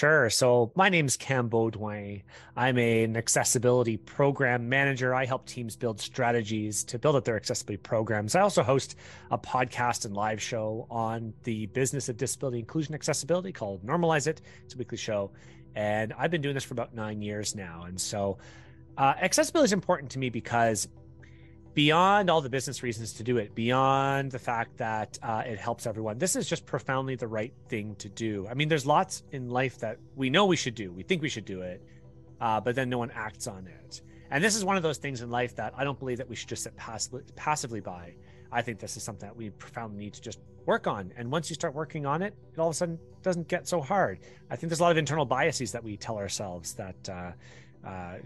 Sure. So my name's Cam Beaudoin. I'm an accessibility program manager. I help teams build strategies to build up their accessibility programs. I also host a podcast and live show on the business of disability inclusion accessibility called Normalize It. It's a weekly show. And I've been doing this for about 9 years now. And so accessibility is important to me because beyond all the business reasons to do it, beyond the fact that it helps everyone, this is just profoundly the right thing to do. I mean, there's lots in life that we know we should do. We think we should do it, but then no one acts on it. And this is one of those things in life that I don't believe that we should just sit passively by. I think this is something that we profoundly need to just work on. And once you start working on it, it all of a sudden doesn't get so hard. I think there's a lot of internal biases that we tell ourselves that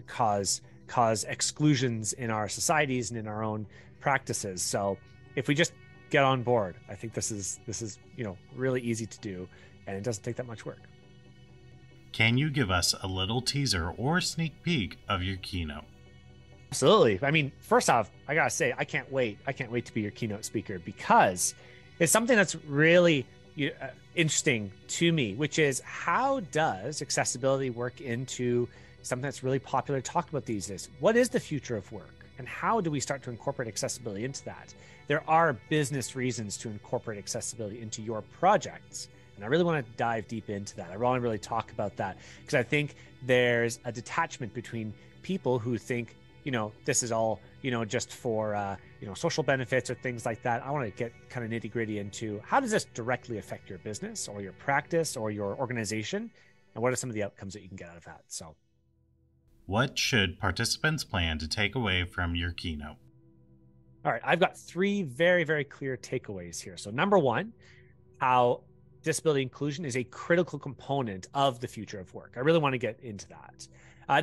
cause exclusions in our societies and in our own practices. So if we just get on board, I think this is really easy to do, and it doesn't take that much work. Can you give us a little teaser or sneak peek of your keynote? Absolutely. I mean, first off, I gotta say, I can't wait to be your keynote speaker, because it's something that's really interesting to me, which is, how does accessibility work into something that's really popular to talk about these days? What is the future of work, and how do we start to incorporate accessibility into that? There are business reasons to incorporate accessibility into your projects, and I really want to dive deep into that. I want to really talk about that, because I think there's a detachment between people who think, this is all, just for, social benefits or things like that. I want to get kind of nitty gritty into, how does this directly affect your business or your practice or your organization? And what are some of the outcomes that you can get out of that? So what should participants plan to take away from your keynote? All right, I've got three very, very clear takeaways here. So number one, how disability inclusion is a critical component of the future of work. I really want to get into that.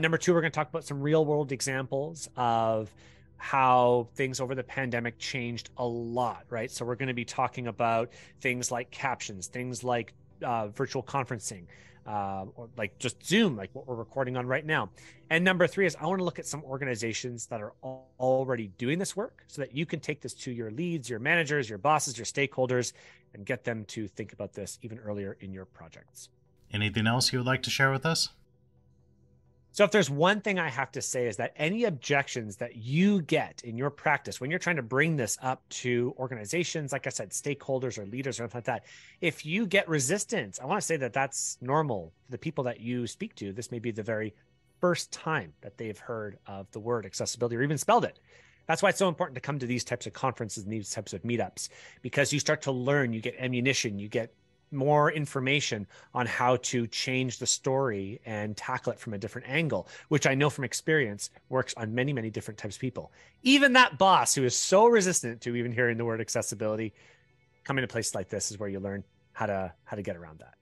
Number two, we're going to talk about some real world examples of how things over the pandemic changed a lot, right? So we're going to be talking about things like captions, things like virtual conferencing, or like just Zoom, like what we're recording on right now. And number three is, I want to look at some organizations that are already doing this work, so that you can take this to your leads, your managers, your bosses, your stakeholders, and get them to think about this even earlier in your projects. Anything else you would like to share with us? So if there's one thing I have to say, is that any objections that you get in your practice when you're trying to bring this up to organizations, like I said, stakeholders or leaders or something like that, if you get resistance, I want to say that that's normal. The people that you speak to, this may be the very first time that they've heard of the word accessibility or even spelled it. That's why it's so important to come to these types of conferences and these types of meetups, because you start to learn, you get ammunition, you get more information on how to change the story and tackle it from a different angle, which I know from experience works on many, many different types of people. Even that boss who is so resistant to even hearing the word accessibility, coming to places like this is where you learn how to get around that.